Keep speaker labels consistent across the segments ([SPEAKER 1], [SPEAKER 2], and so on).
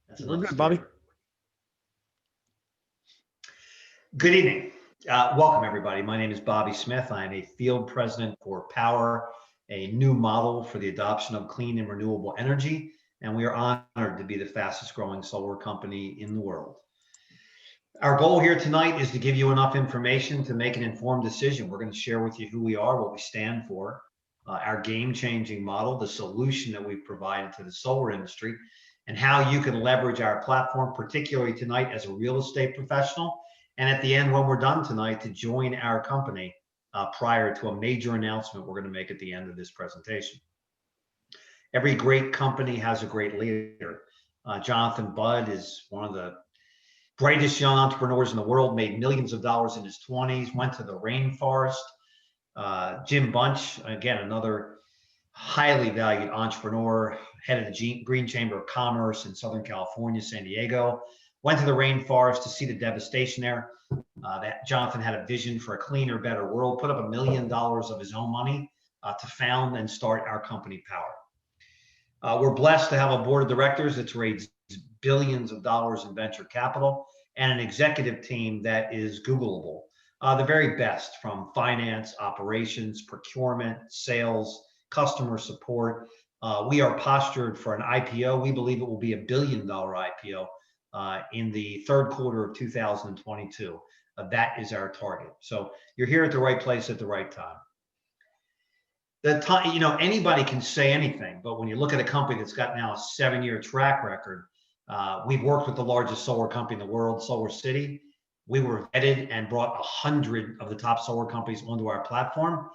[SPEAKER 1] That's
[SPEAKER 2] We're
[SPEAKER 1] enough
[SPEAKER 2] good, Bobby.
[SPEAKER 1] scare. Good evening. Welcome, everybody. My name is Bobby Smith. I am a field president for Powur, a new model for the adoption of clean and renewable energy. And we are honored to be the fastest growing solar company in the world. Our goal here tonight is to give you enough information to make an informed decision. We're going to share with you who we are, what we stand for, our game-changing model, the solution that we've provided to the solar industry, and how you can leverage our platform, particularly tonight as a real estate professional. And at the end, when we're done tonight, to join our company prior to a major announcement we're going to make at the end of this presentation. Every great company has a great leader. Jonathan Budd is one of the brightest young entrepreneurs in the world, made millions of dollars in his 20s, went to the rainforest. Jim Bunch, again, another highly valued entrepreneur, head of the Green Chamber of Commerce in Southern California, San Diego, went to the rainforest to see the devastation there. That Jonathan had a vision for a cleaner, better world, put up $1 million of his own money to found and start our company, Powur. We're blessed to have a board of directors that's raised billions of dollars in venture capital and an executive team that is Googleable. The very best from finance, operations, procurement, sales, customer support. We are postured for an IPO. We believe it will be $1 billion IPO in the third quarter of 2022. That is our target. So you're here at the right place at the right time. Anybody can say anything, but when you look at a company that's got now a 7-year track record, we've worked with the largest solar company in the world, Solar City. We were vetted and brought 100 of the top solar companies onto our platform.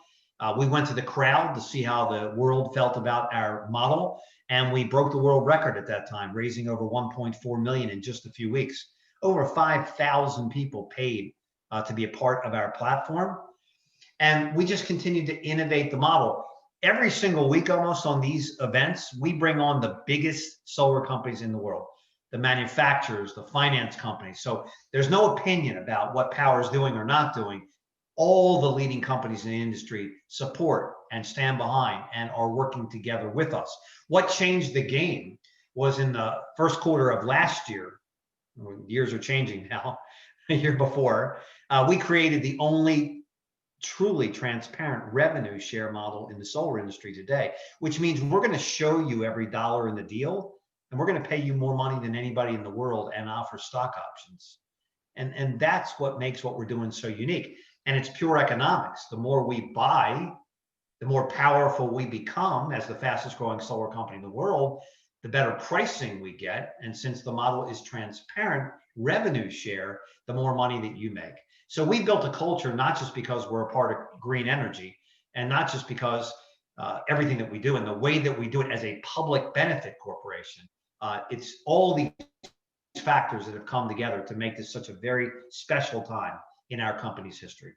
[SPEAKER 1] We went to the crowd to see how the world felt about our model, and we broke the world record at that time, raising over 1.4 million in just a few weeks. Over 5,000 people paid to be a part of our platform. And we just continue to innovate the model. Every single week almost on these events, we bring on the biggest solar companies in the world, the manufacturers, the finance companies. So there's no opinion about what Powur is doing or not doing. All the leading companies in the industry support and stand behind and are working together with us. What changed the game was in the first quarter of last year. Years are changing now. The year before, we created the only truly transparent revenue share model in the solar industry today, which means we're going to show you every dollar in the deal, and we're going to pay you more money than anybody in the world and offer stock options. And that's what makes what we're doing so unique. And it's pure economics. The more we buy, the more powerful we become as the fastest growing solar company in the world, the better pricing we get. And since the model is transparent, revenue share, the more money that you make. So we built a culture, not just because we're a part of green energy and not just because everything that we do and the way that we do it as a public benefit corporation. It's all these factors that have come together to make this such a very special time in our company's history.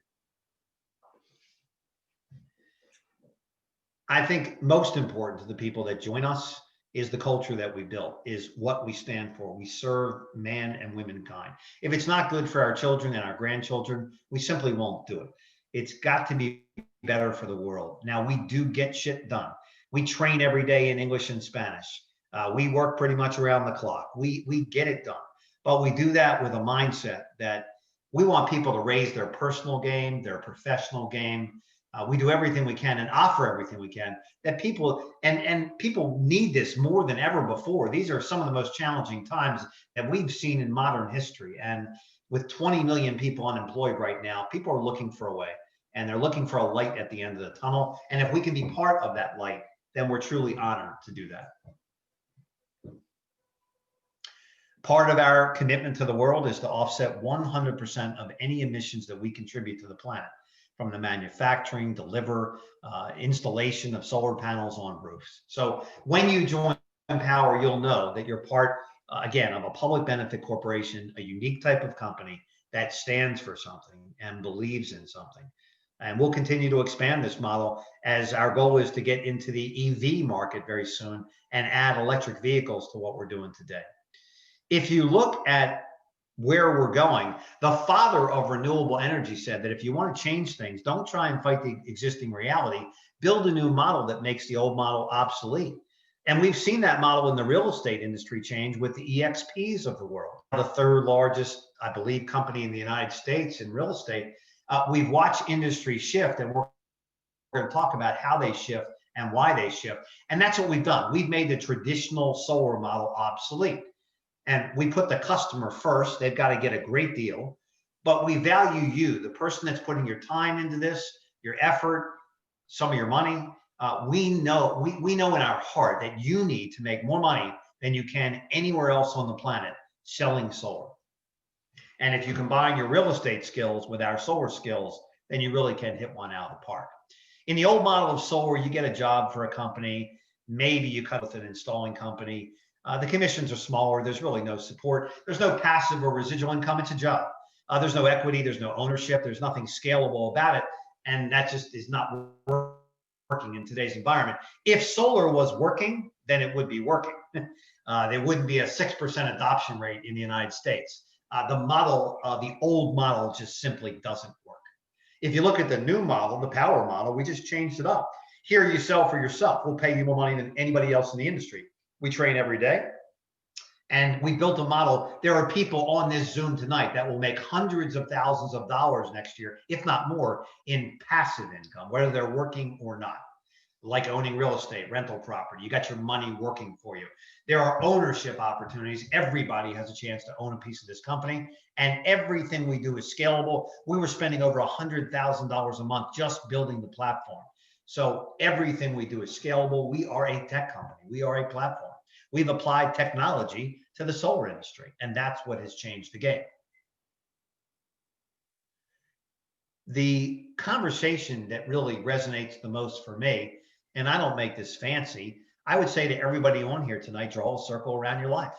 [SPEAKER 1] I think most important to the people that join us is the culture that we built, is what we stand for. We serve man and womankind. If it's not good for our children and our grandchildren, we simply won't do it. It's got to be better for the world. Now, we do get shit done. We train every day in English and Spanish. We work pretty much around the clock. We get it done. But we do that with a mindset that we want people to raise their personal game, their professional game. We do everything we can and offer everything we can that people, and people need this more than ever before. These are some of the most challenging times that we've seen in modern history. And with 20 million people unemployed right now, people are looking for a way, and they're looking for a light at the end of the tunnel. And if we can be part of that light, then we're truly honored to do that. Part of our commitment to the world is to offset 100% of any emissions that we contribute to the planet, from the manufacturing, installation of solar panels on roofs. So when you join Powur, you'll know that you're part, again, of a public benefit corporation, a unique type of company that stands for something and believes in something. And we'll continue to expand this model as our goal is to get into the EV market very soon and add electric vehicles to what we're doing today. If you look at where we're going, the father of renewable energy said that if you want to change things, don't try and fight the existing reality. Build a new model that makes the old model obsolete. And we've seen that model in the real estate industry change with the EXPs of the world, the third largest, I believe, company in the United States in real estate. We've watched industry shift, and we're going to talk about how they shift and why they shift. And that's what we've done. We've made the traditional solar model obsolete. And we put the customer first. They've got to get a great deal. But we value you, the person that's putting your time into this, your effort, some of your money. We know in our heart that you need to make more money than you can anywhere else on the planet selling solar. And if you combine your real estate skills with our solar skills, then you really can hit one out of the park. In the old model of solar, you get a job for a company, maybe you cut with an installing company. The commissions are smaller. There's really no support. There's no passive or residual income. It's a job. There's no equity. There's no ownership. There's nothing scalable about it. And that just is not working in today's environment. If solar was working, then it would be working. There wouldn't be a 6% adoption rate in the United States. The old model just simply doesn't work. If you look at the new model, the Powur model, we just changed it up. Here you sell for yourself. We'll pay you more money than anybody else in the industry. We train every day. And we built a model. There are people on this Zoom tonight that will make hundreds of thousands of dollars next year, if not more, in passive income, whether they're working or not. Like owning real estate, rental property. You got your money working for you. There are ownership opportunities. Everybody has a chance to own a piece of this company. And everything we do is scalable. We were spending over $100,000 a month just building the platform. So everything we do is scalable. We are a tech company. We are a platform. We've applied technology to the solar industry, and that's what has changed the game. The conversation that really resonates the most for me, and I don't make this fancy, I would say to everybody on here tonight, draw a circle around your life.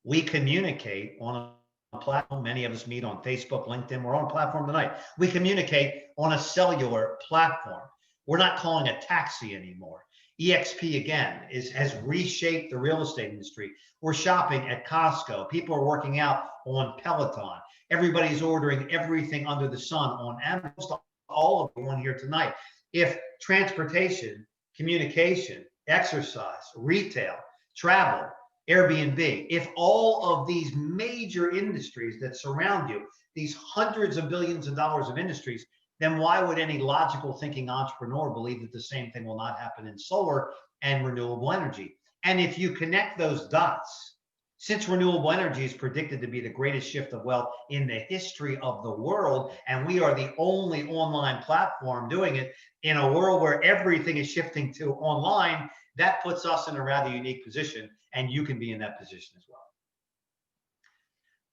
[SPEAKER 1] We communicate on a platform. Many of us meet on Facebook, LinkedIn. We're on a platform tonight. We communicate on a cellular platform. We're not calling a taxi anymore. EXP again has reshaped the real estate industry. We're shopping at Costco. People are working out on Peloton. Everybody's ordering everything under the sun on Amazon. All of you on here tonight. If transportation, communication, exercise, retail, travel, Airbnb, if all of these major industries that surround you, these hundreds of billions of dollars of industries, then why would any logical thinking entrepreneur believe that the same thing will not happen in solar and renewable energy? And if you connect those dots, since renewable energy is predicted to be the greatest shift of wealth in the history of the world, and we are the only online platform doing it in a world where everything is shifting to online, that puts us in a rather unique position, and you can be in that position as well.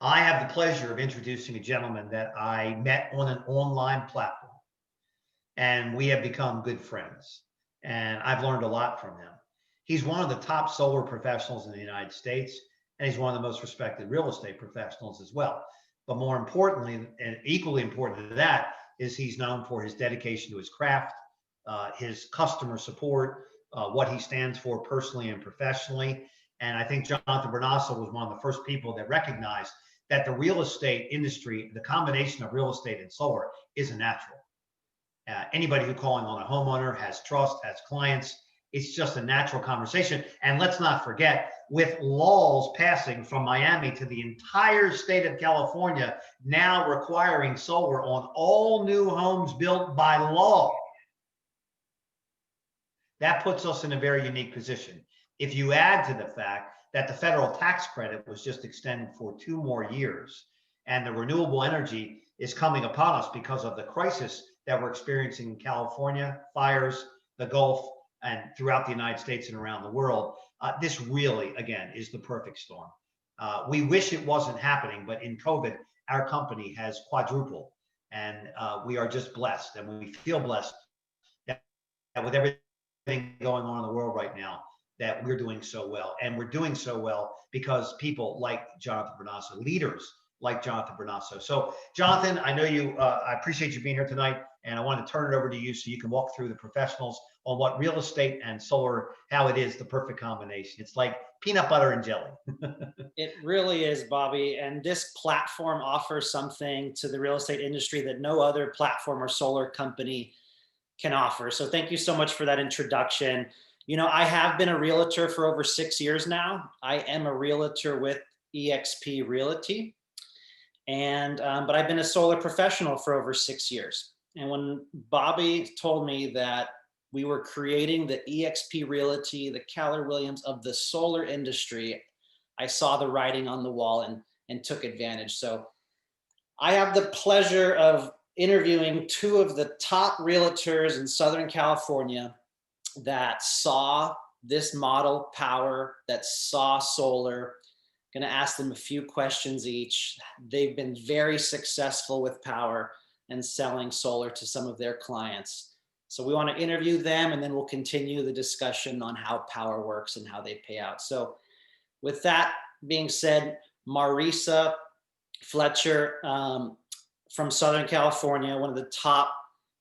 [SPEAKER 1] I have the pleasure of introducing a gentleman that I met on an online platform, and we have become good friends, and I've learned a lot from him. He's one of the top solar professionals in the United States, and he's one of the most respected real estate professionals as well. But more importantly, and equally important to that, is he's known for his dedication to his craft, his customer support, what he stands for personally and professionally. And I think Jonathan Brunasso was one of the first people that recognized that the real estate industry, the combination of real estate and solar, is a natural. Anybody who's calling on a homeowner has trust, has clients. It's just a natural conversation. And let's not forget, with laws passing from Miami to the entire state of California, now requiring solar on all new homes built by law, that puts us in a very unique position. If you add to the fact that the federal tax credit was just extended for 2 more years, and the renewable energy is coming upon us because of the crisis that we're experiencing in California, fires, the Gulf, and throughout the United States and around the world, this really, again, is the perfect storm. We wish it wasn't happening, but in COVID, our company has quadrupled, and we are just blessed, and we feel blessed that with everything going on in the world right now, that we're doing so well. And we're doing so well because people like Jonathan Brunasso, leaders like Jonathan Brunasso. So Jonathan, I know you, I appreciate you being here tonight, and I want to turn it over to you so you can walk through the professionals on what real estate and solar, how it is the perfect combination. It's like peanut butter and jelly.
[SPEAKER 2] It really is, Bobby. And this platform offers something to the real estate industry that no other platform or solar company can offer. So thank you so much for that introduction. I have been a realtor for over 6 years now. I am a realtor with eXp Realty, and but I've been a solar professional for over 6 years. And when Bobby told me that we were creating the eXp Realty, the Keller Williams of the solar industry, I saw the writing on the wall and took advantage. So I have the pleasure of interviewing two of the top realtors in Southern California that saw this model Powur, that saw solar. Going to ask them a few questions each. They've been very successful with Powur and selling solar to some of their clients. So we want to interview them, and then we'll continue the discussion on how Powur works and how they pay out. So with that being said, Marisa, Fletcher, from Southern California, one of the top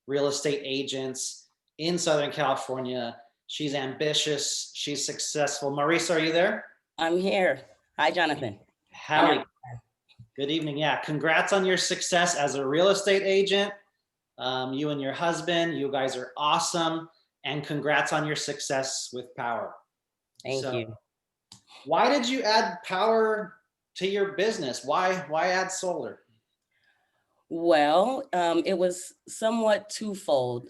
[SPEAKER 2] real estate agents in Southern California. She's ambitious. She's successful. Marisa, are you there?
[SPEAKER 3] I'm here. Hi, Jonathan.
[SPEAKER 2] Howdy. Good evening. Yeah. Congrats on your success as a real estate agent. You and your husband, you guys are awesome. And congrats on your success with Powur.
[SPEAKER 3] Thank you.
[SPEAKER 2] Why did you add Powur to your business? Why add solar?
[SPEAKER 3] Well, it was somewhat twofold.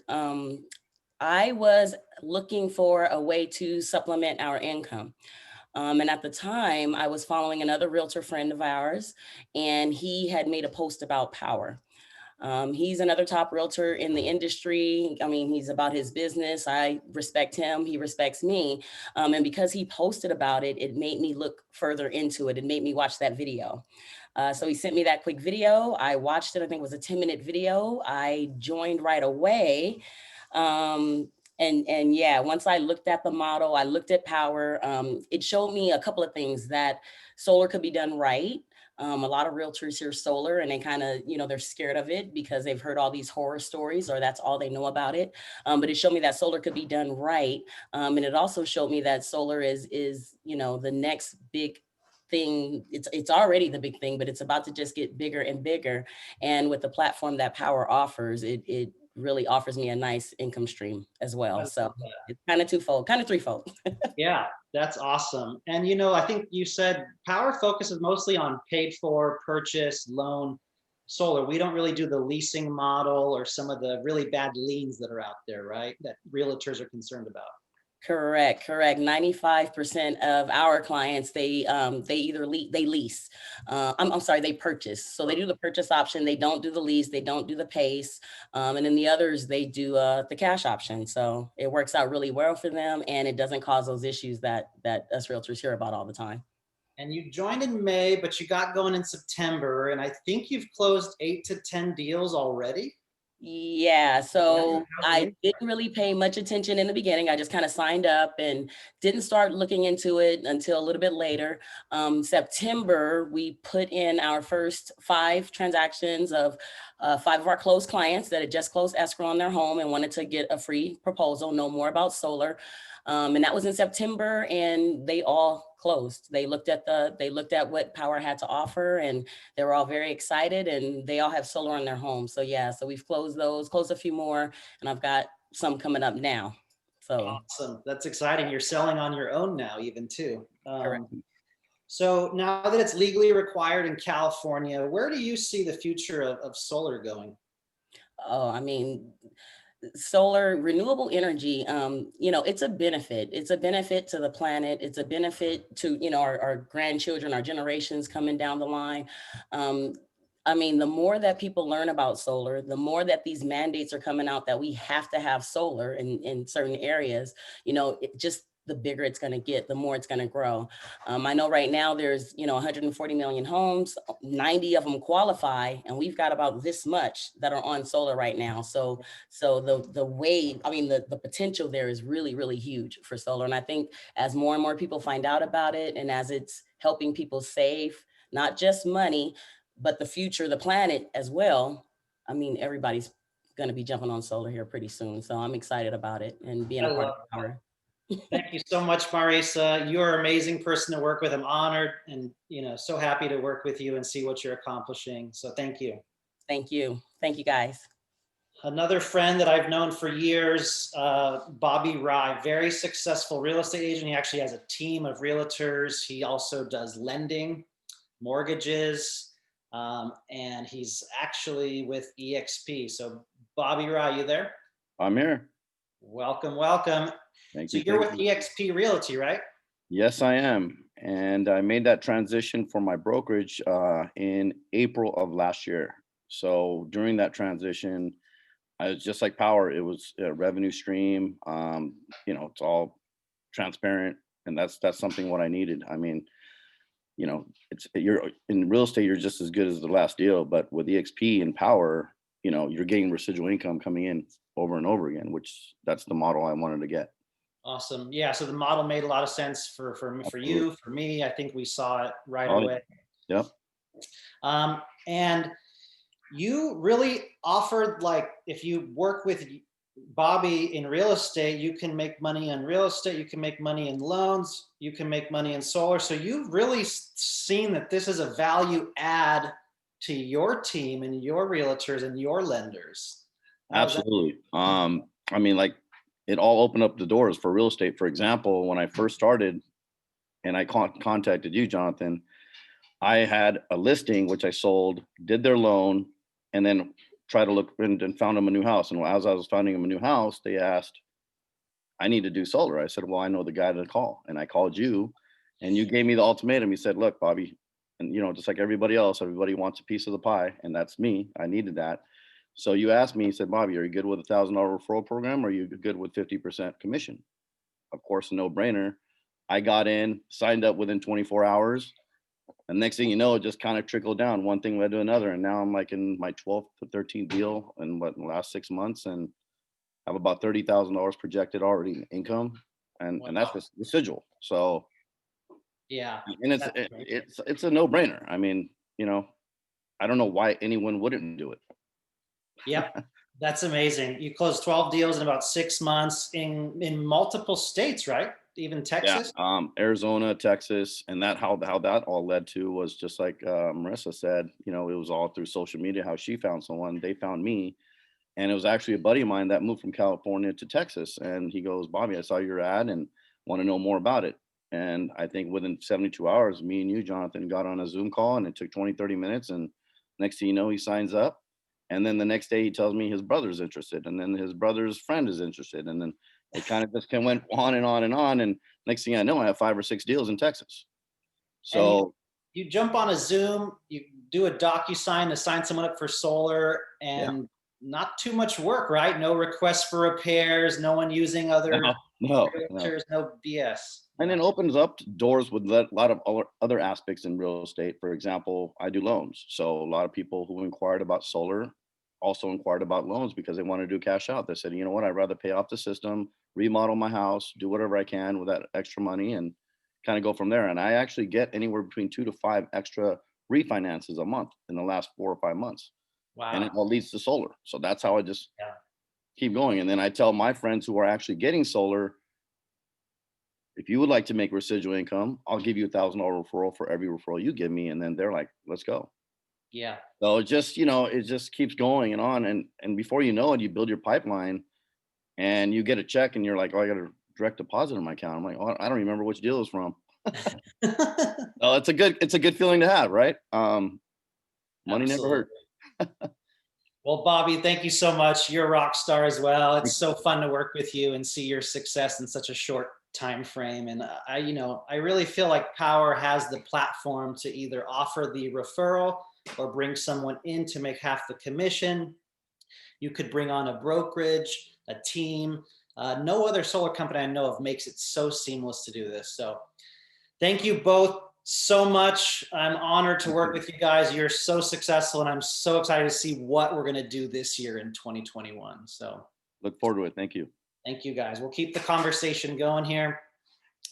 [SPEAKER 3] I was looking for a way to supplement our income. And at the time, I was following another realtor friend of ours, and he had made a post about Powur. He's another top realtor in the industry. I mean, he's about his business. I respect him. He respects me. And because he posted about it, it made me look further into it. It made me watch that video. So he sent me that quick video. I watched it. I think it was a 10-minute video. I joined right away. And yeah, once I looked at the model, I looked at Powur, it showed me a couple of things: that solar could be done right. A lot of realtors hear solar and they kind of, they're scared of it because they've heard all these horror stories, or that's all they know about it. But it showed me that solar could be done right. And it also showed me that solar is the next big thing. It's already the big thing, but it's about to just get bigger and bigger. And with the platform that Powur offers, it really offers me a nice income stream as well. So it's kind of twofold, kind of threefold.
[SPEAKER 2] Yeah, that's awesome. And I think you said Powur focuses mostly on paid for purchase loan solar. We don't really do the leasing model or some of the really bad liens that are out there, right? That realtors are concerned about.
[SPEAKER 3] Correct. 95% of our clients, they either lease. I'm sorry, they purchase. So they do the purchase option. They don't do the lease. They don't do the PACE. And then the others, they do the cash option. So it works out really well for them, and it doesn't cause those issues that us realtors hear about all the time.
[SPEAKER 2] And you joined in May, but you got going in September, and I think you've closed 8 to 10 deals already.
[SPEAKER 3] Yeah, so I didn't really pay much attention in the beginning. I just kind of signed up and didn't start looking into it until a little bit later. September, we put in our first 5 transactions of 5 of our closed clients that had just closed escrow on their home and wanted to get a free proposal, know more about solar. And that was in September, and they all closed. They looked at what Powur had to offer, and they were all very excited, and they all have solar on their home. So yeah, so we've closed a few more, and I've got some coming up now. So
[SPEAKER 2] awesome. That's exciting. You're selling on your own now, even too.
[SPEAKER 3] Correct.
[SPEAKER 2] So now that it's legally required in California, where do you see the future of solar going?
[SPEAKER 3] Oh, I mean, solar, renewable energy, it's a benefit. It's a benefit to the planet. It's a benefit to, our grandchildren, our generations coming down the line. I mean, the more that people learn about solar, the more that these mandates are coming out that we have to have solar in certain areas, the bigger it's going to get, the more it's going to grow. I know right now there's, 140 million homes, 90 of them qualify, and we've got about this much that are on solar right now. So the wave, the potential there is really, really huge for solar. And I think as more and more people find out about it, and as it's helping people save, not just money, but the future, the planet as well, everybody's going to be jumping on solar here pretty soon. So I'm excited about it and being a part of Powur.
[SPEAKER 2] Thank you so much, Marisa. You're an amazing person to work with. I'm honored and, so happy to work with you and see what you're accomplishing. So thank you.
[SPEAKER 3] Thank you. Thank you, guys.
[SPEAKER 2] Another friend that I've known for years, Bobby Rye, very successful real estate agent. He actually has a team of realtors. He also does lending, mortgages, and he's actually with EXP. So Bobby Rye, you there?
[SPEAKER 4] I'm here.
[SPEAKER 2] Welcome, welcome.
[SPEAKER 4] Thank
[SPEAKER 2] So
[SPEAKER 4] you.
[SPEAKER 2] you're with
[SPEAKER 4] Thank you.
[SPEAKER 2] EXP Realty, right?
[SPEAKER 4] Yes, I am. And I made that transition for my brokerage in April of last year. So during that transition, I was just like Powur. It was a revenue stream. It's all transparent, and that's something what I needed. I mean, you're in real estate, you're just as good as the last deal. But with EXP and Powur, you're getting residual income coming in over and over again, which that's the model I wanted to get.
[SPEAKER 2] Awesome. Yeah. So the model made a lot of sense for you, for me. I think we saw it right away.
[SPEAKER 4] Yep.
[SPEAKER 2] And you really offered, like, if you work with Bobby in real estate, you can make money in real estate, you can make money in loans, you can make money in solar. So you've really seen that this is a value add to your team and your realtors and your lenders.
[SPEAKER 4] Absolutely. I mean, like, it all opened up the doors for real estate. For example, when I first started and I contacted you, Jonathan, I had a listing which I sold, did their loan, and then tried to look and found them a new house. And as I was finding them a new house, they asked, I need to do solar. I said, well, I know the guy to call. And I called you, and you gave me the ultimatum. You said, look, Bobby, and just like everybody else, everybody wants a piece of the pie, and that's me. I needed that. So you asked me, you said, Bobby, are you good with $1,000 referral program, or are you good with 50% commission? Of course, a no-brainer. I got in, signed up within 24 hours. And next thing you know, it just kind of trickled down. One thing led to another. And now I'm like in my 12th to 13th deal in the last 6 months, and I have about $30,000 projected already in income. And that's just residual. So
[SPEAKER 2] yeah,
[SPEAKER 4] and it's a no-brainer. I mean, I don't know why anyone wouldn't do it.
[SPEAKER 2] Yep. That's amazing. You closed 12 deals in about 6 months in multiple states, right? Even Texas?
[SPEAKER 4] Yeah, Arizona, Texas, and how that all led to was just like Marisa said, it was all through social media, how she found someone, they found me. And it was actually a buddy of mine that moved from California to Texas. And he goes, Bobby, I saw your ad and want to know more about it. And I think within 72 hours, me and you, Jonathan, got on a Zoom call, and it took 20, 30 minutes. And next thing you know, he signs up. And then the next day he tells me his brother's interested. And then his brother's friend is interested. And then it kind of just went on and on and on. And next thing I know, I have 5 or 6 deals in Texas. So
[SPEAKER 2] you jump on a Zoom, you do a DocuSign to sign someone up for solar, and not too much work, right? No requests for repairs, no one using other realtors, no BS.
[SPEAKER 4] And it opens up doors with a lot of other aspects in real estate. For example, I do loans. So a lot of people who inquired about solar also inquired about loans because they want to do cash out. They said, you know what, I'd rather pay off the system, remodel my house, do whatever I can with that extra money, and kind of go from there. And I actually get anywhere between 2 to 5 extra refinances a month in the last 4 or 5 months.
[SPEAKER 2] Wow.
[SPEAKER 4] And it all leads to solar. So that's how I just keep going. And then I tell my friends who are actually getting solar, if you would like to make residual income, I'll give you $1,000 referral for every referral you give me. And then they're like, let's go.
[SPEAKER 2] Yeah.
[SPEAKER 4] So it just keeps going and on. And before you know it, you build your pipeline and you get a check and you're like, oh, I got a direct deposit in my account. I'm like, oh, I don't remember which deal it's from. So it's a good feeling to have, right? Money never hurt.
[SPEAKER 2] Well, Bobby, thank you so much. You're a rock star as well. It's so fun to work with you and see your success in such a short time frame. And I really feel like Powur has the platform to either offer the referral or bring someone in to make half the commission. You could bring on a brokerage, a team. No other solar company I know of makes it so seamless to do this. So thank you both so much. I'm honored to work with you guys. You're so successful, and I'm so excited to see what we're going to do this year in 2021. So
[SPEAKER 4] look forward to it. Thank you.
[SPEAKER 2] Thank you, guys. We'll keep the conversation going here,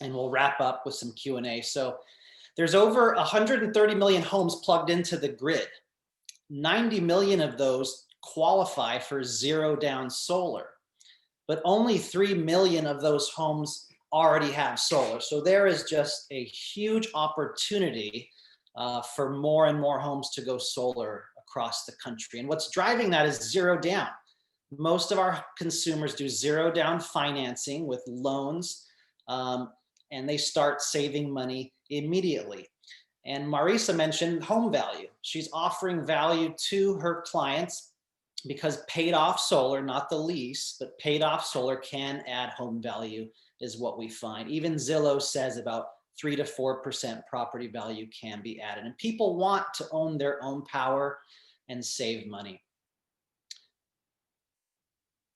[SPEAKER 2] and we'll wrap up with some Q&A. So there's over 130 million homes plugged into the grid. 90 million of those qualify for zero down solar, but only 3 million of those homes already have solar. So there is just a huge opportunity for more and more homes to go solar across the country. And what's driving that is zero down. Most of our consumers do zero down financing with loans, and they start saving money immediately. And Marisa mentioned home value. She's offering value to her clients because paid off solar, not the lease, but paid off solar can add home value is what we find. Even Zillow says about 3 to 4% property value can be added. And people want to own their own power and save money.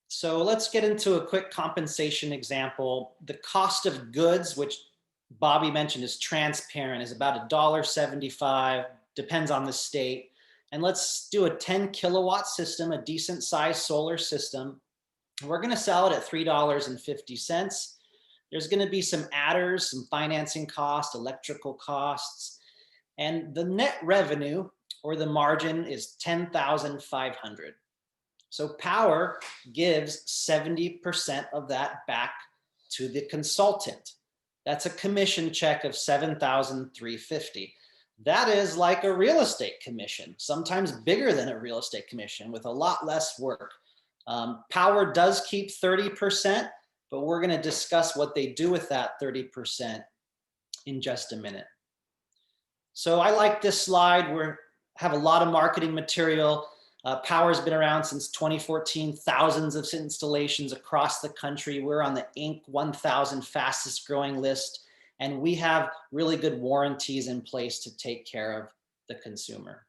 [SPEAKER 2] So let's get into a quick compensation example. The cost of goods, which Bobby mentioned is transparent, is about $1.75, depends on the state. And let's do a 10 kilowatt system, a decent sized solar system. We're going to sell it at $3.50. There's going to be some adders, some financing costs, electrical costs, and the net revenue or the margin is $10,500. So Powur gives 70% of that back to the consultant. That's a commission check of $7,350. That is like a real estate commission, sometimes bigger than a real estate commission with a lot less work. Powur does keep 30%, but we're going to discuss what they do with that 30% in just a minute. So I like this slide. We have a lot of marketing material. Powur's been around since 2014, thousands of installations across the country. We're on the Inc. 1000 fastest growing list, and we have really good warranties in place to take care of the consumer.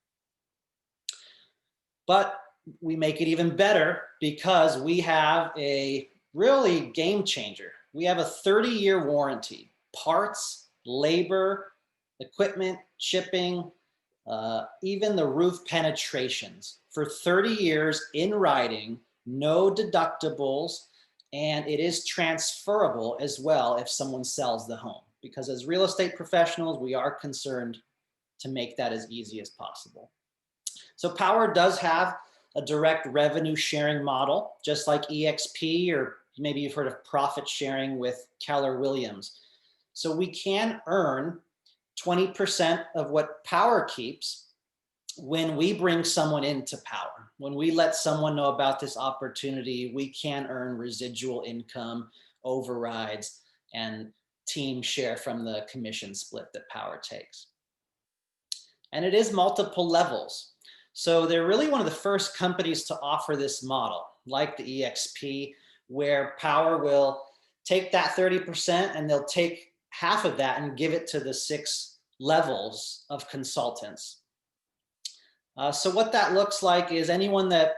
[SPEAKER 2] But we make it even better because we have a really game changer. We have a 30-year warranty, parts, labor, equipment, shipping, even the roof penetrations for 30 years in writing, no deductibles, and it is transferable as well if someone sells the home, because as real estate professionals, we are concerned to make that as easy as possible. So Powur does have a direct revenue sharing model, just like EXP, or maybe you've heard of profit sharing with Keller Williams. So we can earn 20% of what Powur keeps when we bring someone into Powur. When we let someone know about this opportunity, we can earn residual income, overrides, and team share from the commission split that Powur takes. And it is multiple levels. So they're really one of the first companies to offer this model, like the EXP, where Powur will take that 30% and they'll take half of that and give it to the 6 levels of consultants. So what that looks like is anyone that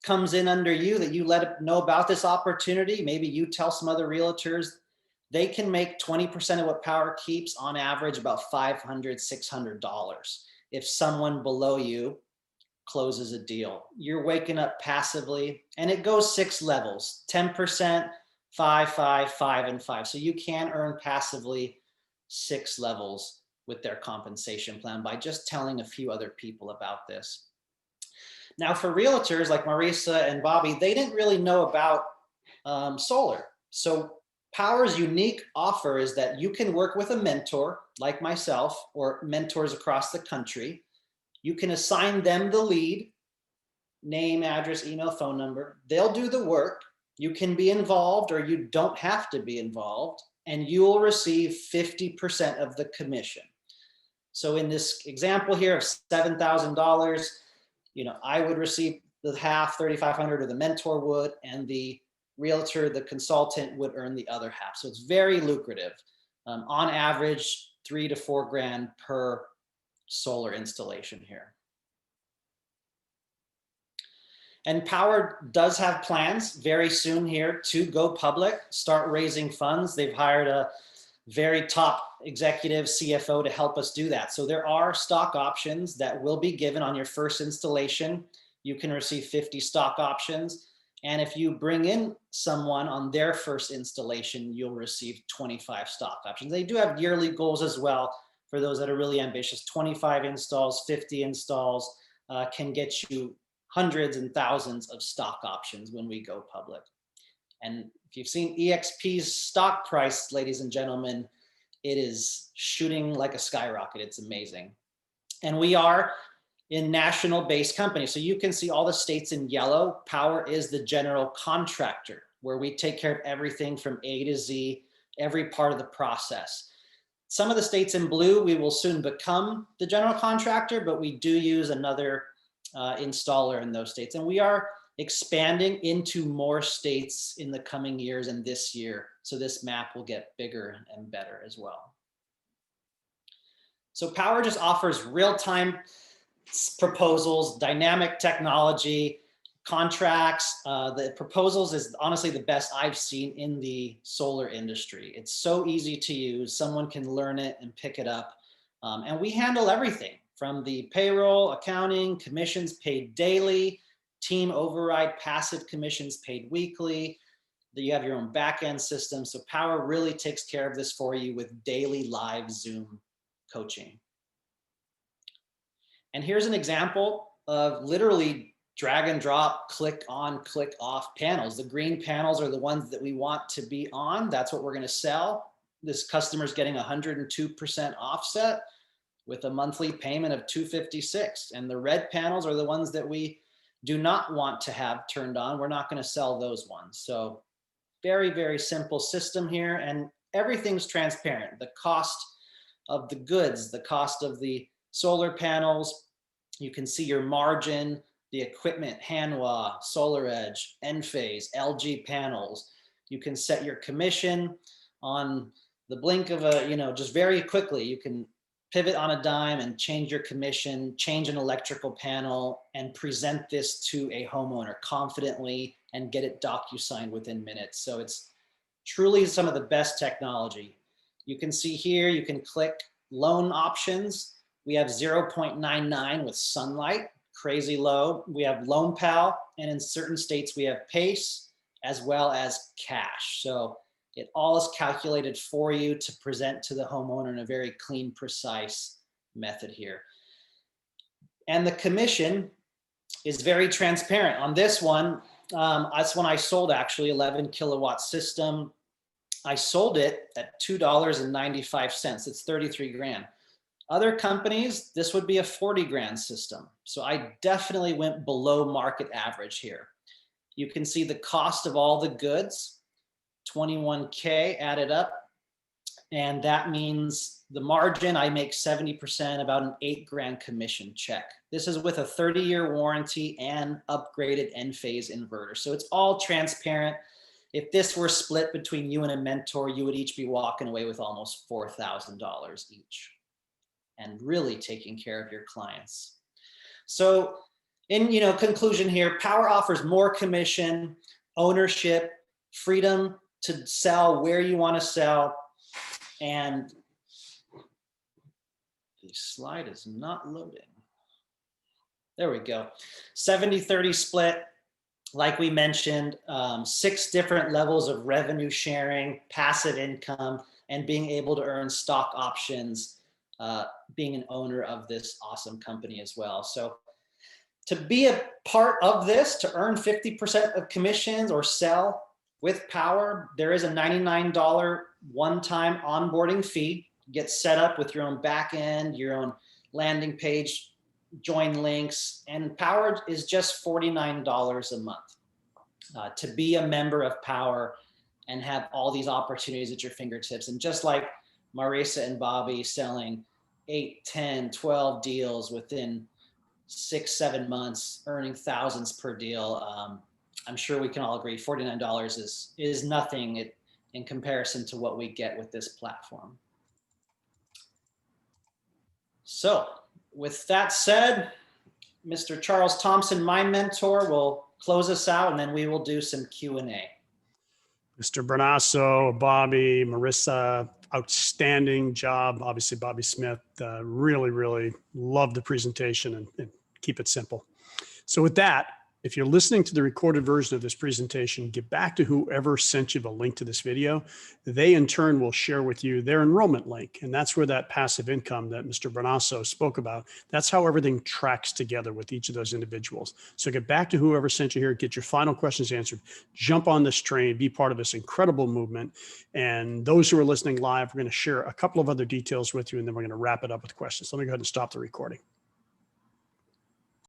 [SPEAKER 2] comes in under you, that you let know about this opportunity, maybe you tell some other realtors, they can make 20% of what Powur keeps, on average about $500, $600. If someone below you closes a deal, you're waking up passively, and it goes 6 levels, 10%, 5, 5, 5, and 5. So you can earn passively 6 levels with their compensation plan by just telling a few other people about this. Now for realtors like Marisa and Bobby, they didn't really know about solar. So Powur's unique offer is that you can work with a mentor like myself or mentors across the country. You can assign them the lead, name, address, email, phone number. They'll do the work. You can be involved or you don't have to be involved, and you will receive 50% of the commission. So in this example here of $7,000, I would receive the half, $3,500, or the mentor would, and the realtor, the consultant, would earn the other half. So it's very lucrative. On average, $3 to $4 grand per solar installation here. And Powur does have plans very soon here to go public, start raising funds. They've hired a very top executive CFO to help us do that. So there are stock options that will be given on your first installation. You can receive 50 stock options. And if you bring in someone on their first installation, you'll receive 25 stock options. They do have yearly goals as well for those that are really ambitious. 25 installs, 50 installs can get you hundreds and thousands of stock options when we go public. And if you've seen EXP's stock price, ladies and gentlemen, it is shooting like a skyrocket. It's amazing. And we are in national based companies. So you can see all the states in yellow. Powur is the general contractor, where we take care of everything from A to Z, every part of the process. Some of the states in blue, we will soon become the general contractor, but we do use another installer in those states. And we are expanding into more states in the coming years and this year. So this map will get bigger and better as well. So Powur just offers real-time proposals, dynamic technology, contracts. The proposals is honestly the best I've seen in the solar industry. It's so easy to use. Someone can learn it and pick it up. And we handle everything from the payroll, accounting, commissions paid daily, team override, passive commissions paid weekly. You have your own back-end system. So Powur really takes care of this for you with daily live Zoom coaching. And here's an example of literally drag and drop, click on, click off panels. The green panels are the ones that we want to be on. That's what we're going to sell. This customer's getting 102% offset with a monthly payment of $256. And the red panels are the ones that we do not want to have turned on. We're not going to sell those ones. So very, very simple system here, and everything's transparent. The cost of the goods, the cost of the solar panels, you can see your margin, the equipment, Hanwha, SolarEdge, Enphase, LG panels. You can set your commission on the blink of a, just very quickly, you can pivot on a dime and change your commission, change an electrical panel, and present this to a homeowner confidently and get it DocuSigned within minutes. So it's truly some of the best technology. You can see here, you can click loan options. We have 0.99 with Sunlight, crazy low. We have Loan Pal, and in certain states we have PACE as well as cash. So it all is calculated for you to present to the homeowner in a very clean, precise method here. And the commission is very transparent. On this one, that's when I sold actually 11 kilowatt system. I sold it at $2.95. It's 33 grand. Other companies, this would be a 40 grand system. So I definitely went below market average here. You can see the cost of all the goods, 21K added up. And that means the margin, I make 70%, about an 8 grand commission check. This is with a 30-year warranty and upgraded Enphase inverter. So it's all transparent. If this were split between you and a mentor, you would each be walking away with almost $4,000 each, and really taking care of your clients. So in conclusion here, Powur offers more commission, ownership, freedom to sell where you want to sell. And the slide is not loading. There we go. 70-30 split, like we mentioned, 6 different levels of revenue sharing, passive income, and being able to earn stock options, being an owner of this awesome company as well. So to be a part of this, to earn 50% of commissions or sell with Powur, there is a $99 one-time onboarding fee. Get set up with your own back end, your own landing page, join links, and Powur is just $49 a month to be a member of Powur and have all these opportunities at your fingertips. And just like Marisa and Bobby selling 8, 10, 12 deals within 6-7 months, earning thousands per deal, I'm sure we can all agree $49 is nothing in comparison to what we get with this platform. So with that said, Mr. Charles Thompson, my mentor, will close us out, and then we will do some Q&A.
[SPEAKER 5] Mr. Brunasso, Bobby, Marisa, outstanding job. Obviously, Bobby Smith, really, really loved the presentation, and keep it simple. So with that, if you're listening to the recorded version of this presentation, get back to whoever sent you the link to this video. They in turn will share with you their enrollment link. And that's where that passive income that Mr. Brunasso spoke about, that's how everything tracks together with each of those individuals. So get back to whoever sent you here, get your final questions answered, jump on this train, be part of this incredible movement. And those who are listening live, we're going to share a couple of other details with you, and then we're going to wrap it up with questions. Let me go ahead and stop the recording.